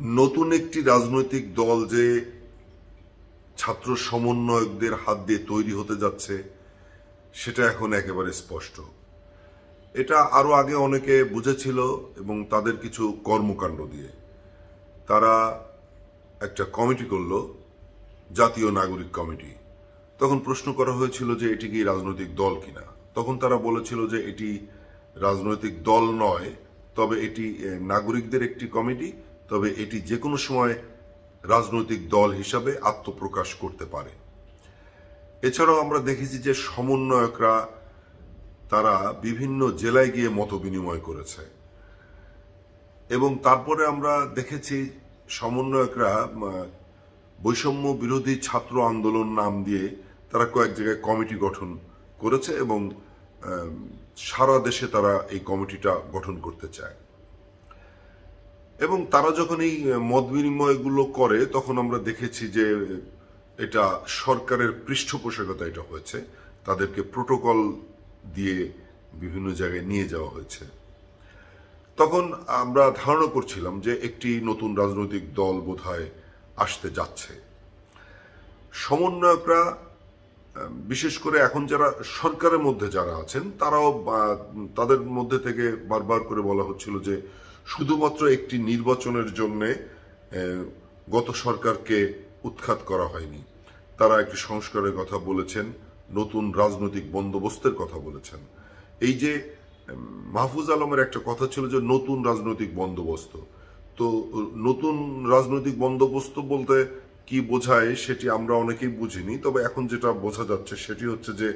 নতুন একটি রাজনৈতিক দল যে ছাত্র সমন্বয়কদের হাত দিয়ে তৈরি হতে যাচ্ছে সেটা এখন একেবারে স্পষ্ট। এটা আরো আগে অনেকে বুঝেছিল এবং তাদের কিছু কর্মকাণ্ড দিয়ে তারা একটা কমিটি করলো, জাতীয় নাগরিক কমিটি। তখন প্রশ্ন করা হয়েছিল যে এটি কি রাজনৈতিক দল কিনা। তখন তারা বলেছিল যে এটি রাজনৈতিক দল নয়, তবে এটি নাগরিকদের একটি কমিটি, তবে এটি যে কোনো সময় রাজনৈতিক দল হিসাবে আত্মপ্রকাশ করতে পারে। এছাড়াও আমরা দেখেছি যে সমন্বয়করা তারা বিভিন্ন জেলায় গিয়ে মত বিনিময় করেছে এবং তারপরে আমরা দেখেছি সমন্বয়করা বৈষম্য বিরোধী ছাত্র আন্দোলন নাম দিয়ে তারা কয়েক জায়গায় কমিটি গঠন করেছে এবং সারা দেশে তারা এই কমিটিটা গঠন করতে চায়। এবং তারা যখন এই মত বিনিময়গুলো করে তখন আমরা দেখেছি যে এটা সরকারের পৃষ্ঠপোষকতা এটা হয়েছে, তাদেরকে প্রোটোকল দিয়ে বিভিন্ন জায়গায় নিয়ে যাওয়া হয়েছে। তখন আমরা ধারণা করছিলাম যে একটি নতুন রাজনৈতিক দল বোধহয় আসতে যাচ্ছে। সমন্বয়করা বিশেষ করে এখন যারা সরকারের মধ্যে যারা আছেন তারাও তাদের মধ্যে থেকে বারবার করে বলা হচ্ছিল যে শুধুমাত্র একটি নির্বাচনের জন্য গত সরকারকে উৎখাত করা হয়নি। তারা একটি সংস্কারের কথা বলেছেন, নতুন রাজনৈতিক বন্দোবস্তের কথা বলেছেন। এই যে মাহফুজ আলমের একটা কথা ছিল যে নতুন রাজনৈতিক বন্দোবস্ত, তো নতুন রাজনৈতিক বন্দোবস্ত বলতে কি বোঝায় সেটি আমরা অনেকেই বুঝিনি। তবে এখন যেটা বোঝা যাচ্ছে সেটি হচ্ছে যে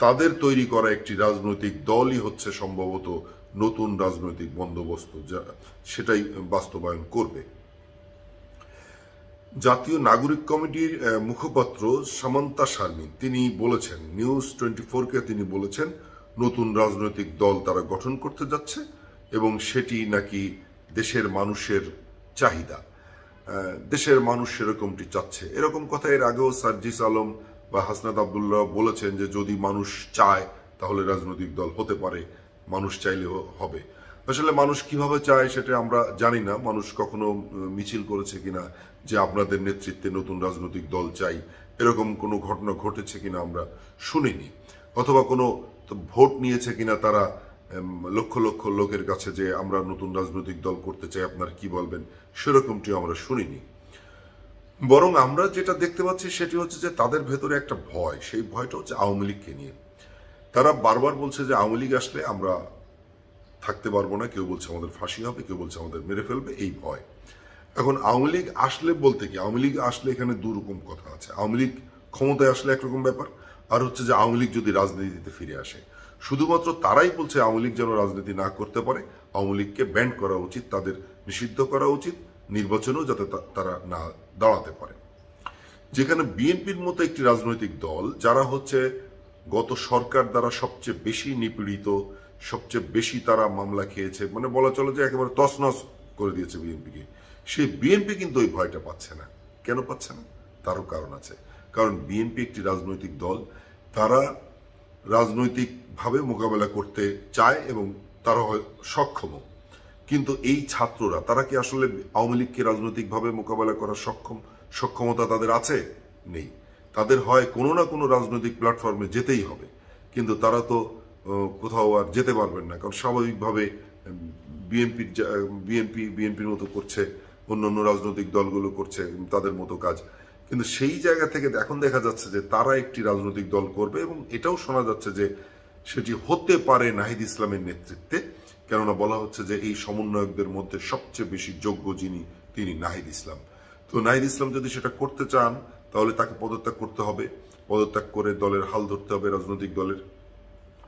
তাদের তৈরি করা একটি রাজনৈতিক দলই হচ্ছে সম্ভবত নতুন রাজনৈতিক বন্দোবস্ত, যা সেটাই বাস্তবায়ন করবে। জাতীয় নাগরিক কমিটির মুখপাত্র সামান্তা শারমিন তিনি বলেছেন, নিউজ 24-কে তিনি বলেছেন নতুন রাজনৈতিক দল তারা গঠন করতে যাচ্ছে এবং সেটি নাকি দেশের মানুষের চাহিদা, দেশের মানুষ সেরকমটি চাচ্ছে। এরকম কথা এর আগেও সার্জিস আলম বা হাসনাত আবদুল্লাহ বলেছেন যে যদি মানুষ চায় তাহলে রাজনৈতিক দল হতে পারে, মানুষ চাইলে হবে। আসলে মানুষ কিভাবে চায় সেটা আমরা জানি না। মানুষ কখনো মিছিল করেছে কিনা যে আপনাদের নেতৃত্বে নতুন রাজনৈতিক দল চাই, এরকম কোনো ঘটনা ঘটেছে কিনা আমরা শুনিনি। অথবা কোনো ভোট নিয়েছে কিনা তারা লক্ষ লক্ষ লোকের কাছে যে আমরা নতুন রাজনৈতিক দল করতে চাই, আপনারা কি বলবেন, সেরকমটি আমরা শুনিনি। বরং আমরা যেটা দেখতে পাচ্ছি সেটি হচ্ছে যে তাদের ভেতরে একটা ভয়, সেই ভয়টা হচ্ছে আওয়ামী লীগকে নিয়ে। তারা বারবার বলছে যে আওয়ামী লীগ আসলে আমরা থাকতে পারবো না, কেউ বলছে আমাদের ফাঁসি হবে, কেউ বলছে আমাদের মেরে ফেলবে, এই ভয়। এখন আওয়ামী লীগ আসলে বলতে কি, আওয়ামী লীগ আসলে এখানে দুরকম কথা আছে। আওয়ামী লীগ ক্ষমতায় আসলে একরকম ব্যাপার, আর হচ্ছে যে আওয়ামী লীগ যদি রাজনীতিতে ফিরে আসে। শুধুমাত্র তারাই বলছে আওয়ামী লীগ যেন রাজনীতি না করতে পারে, আওয়ামী লীগকে ব্যান্ড করা উচিত, তাদের নিষিদ্ধ করা উচিত, নির্বাচনেও যাতে তারা না দাঁড়াতে পারে। যেখানে বিএনপির মতো একটি রাজনৈতিক দল যারা হচ্ছে গত সরকার দ্বারা সবচেয়ে বেশি নিপীড়িত, সবচেয়ে বেশি তারা মামলা খেয়েছে, মানে বলা চলে যে একেবারে তছনছ করে দিয়েছে বিএনপিকে, সেই বিএনপি কিন্তু ওই ভয়টা পাচ্ছে না। কেন পাচ্ছে না? তারও কারণ আছে। কারণ বিএনপি একটি রাজনৈতিক দল, তারা রাজনৈতিকভাবে মোকাবেলা করতে চায় এবং তারা হয় সক্ষম। কিন্তু এই ছাত্ররা তারা কি আসলে আওয়ামী লীগকে রাজনৈতিকভাবে মোকাবেলা করার সক্ষমতা তাদের আছে? নেই। তাদের হয় কোনো না কোনো রাজনৈতিক প্ল্যাটফর্মে যেতেই হবে, কিন্তু তারা তো কোথাও আর যেতে পারবেন না, কারণ স্বাভাবিকভাবে বিএনপির মতো করছে, অন্যান্য রাজনৈতিক দলগুলো করছে তাদের মতো কাজ। কিন্তু সেই জায়গা থেকে এখন দেখা যাচ্ছে যে তারা একটি রাজনৈতিক দল করবে এবং এটাও শোনা যাচ্ছে যে সেটি হতে পারে নাহিদ ইসলামের নেতৃত্বে। কেননা বলা হচ্ছে যে এই সমন্বয়কদের মধ্যে সবচেয়ে বেশি যোগ্য যিনি, তিনি নাহিদ ইসলাম। তো নাহিদ ইসলাম যদি সেটা করতে চান তাহলে তাকে পদত্যাগ করতে হবে, পদত্যাগ করে দলের হাল ধরতে হবে রাজনৈতিক দলের।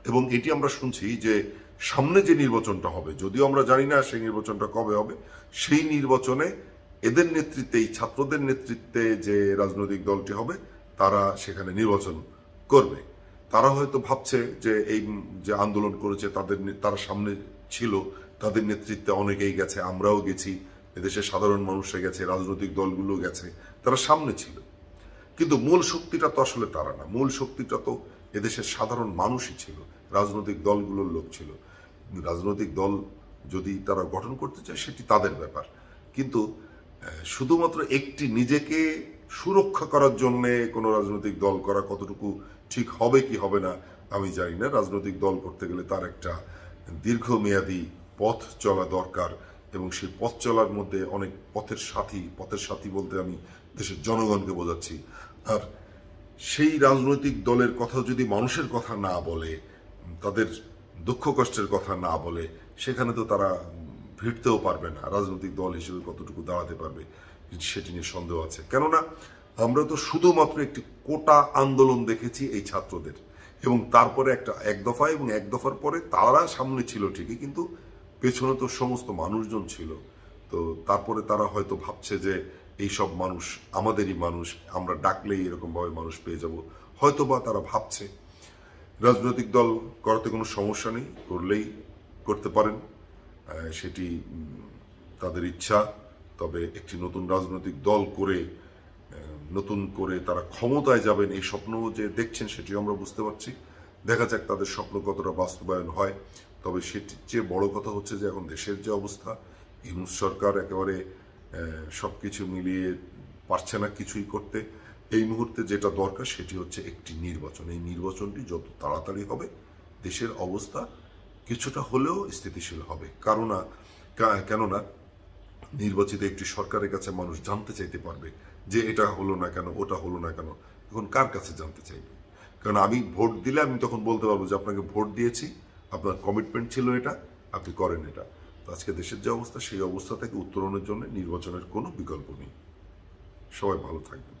এবং এটি আমরা শুনছি যে সামনে যে নির্বাচনটা হবে, যদিও আমরা জানি না সেই নির্বাচনটা কবে হবে, সেই নির্বাচনে এদের নেতৃত্বে, এই ছাত্রদের নেতৃত্বে যে রাজনৈতিক দলটি হবে তারা সেখানে নির্বাচন করবে। তারা হয়তো ভাবছে যে এই যে আন্দোলন করেছে তারা সামনে ছিল, তাদের নেতৃত্বে অনেকেই গেছে, আমরাও গেছি, এদেশের সাধারণ মানুষরা গেছে, রাজনৈতিক দলগুলো গেছে, তারা সামনে ছিল। কিন্তু মূল শক্তিটা তো আসলে তারা না, মূল শক্তিটা তো এদেশের সাধারণ মানুষই ছিল, রাজনৈতিক দলগুলোর লোক ছিল। রাজনৈতিক দল যদি তারা গঠন করতে চায় সেটি তাদের ব্যাপার, কিন্তু শুধুমাত্র একটি নিজেকে সুরক্ষা করার জন্য কোনো রাজনৈতিক দল করা কতটুকু ঠিক হবে কি হবে না আমি জানি না। রাজনৈতিক দল করতে গেলে তার একটা দীর্ঘমেয়াদী পথ চলা দরকার, এবং সেই পথ চলার মধ্যে অনেক পথের সাথী বলতে আমি দেশের জনগণকে বোঝাচ্ছি। আর সেই রাজনৈতিক দলের কথা যদি মানুষের কথা না বলে, তাদের দুঃখ কষ্টের কথা না বলে, সেখানে তো তারা ভিড়তেও পারবে না, রাজনৈতিক দল হিসেবে কতটুকু দাঁড়াতে পারবে সেটি নিয়ে সন্দেহ আছে। কেননা আমরা তো শুধুমাত্র একটি কোটা আন্দোলন দেখেছি এই ছাত্রদের, এবং তারপরে এক দফা এবং এক দফার পরে তারা সামনে ছিল ঠিকই, কিন্তু পেছনে তো সমস্ত মানুষজন ছিল। তো তারপরে তারা হয়তো ভাবছে যে এই সব মানুষ আমাদেরই মানুষ, আমরা ডাকলেই এরকমভাবে মানুষ পেয়ে যাব, হয়তো বা তারা ভাবছে। রাজনৈতিক দল করাতে কোনো সমস্যা নেই, করলেই করতে পারেন, সেটি তাদের ইচ্ছা। তবে একটি নতুন রাজনৈতিক দল করে নতুন করে তারা ক্ষমতায় যাবেন এই স্বপ্ন যে দেখছেন সেটিও আমরা বুঝতে পারছি। দেখা যাক তাদের স্বপ্ন কতটা বাস্তবায়ন হয়। তবে সেটির চেয়ে বড় কথা হচ্ছে যে এখন দেশের যে অবস্থা, ইউনূস সরকার একেবারে সবকিছু মিলিয়ে পারছে না কিছুই করতে। এই মুহূর্তে যেটা দরকার সেটি হচ্ছে একটি নির্বাচন। এই নির্বাচনটি যত তাড়াতাড়ি হবে দেশের অবস্থা কিছুটা হলেও স্থিতিশীল হবে। কেননা নির্বাচিত একটি সরকারের কাছে মানুষ জানতে চাইতে পারবে যে এটা হলো না কেন, ওটা হলো না কেন। এখন কার কাছে জানতে চাইবে? কারণ আমি ভোট দিলে আমি তখন বলতে পারবো যে আপনাকে ভোট দিয়েছি, আপনার কমিটমেন্ট ছিল এটা, আপনি করেন এটা। তো আজকে দেশের যে অবস্থা, সেই অবস্থা থেকে উত্তরণের জন্য নির্বাচনের কোনো বিকল্প নেই। সবাই ভালো থাকবেন।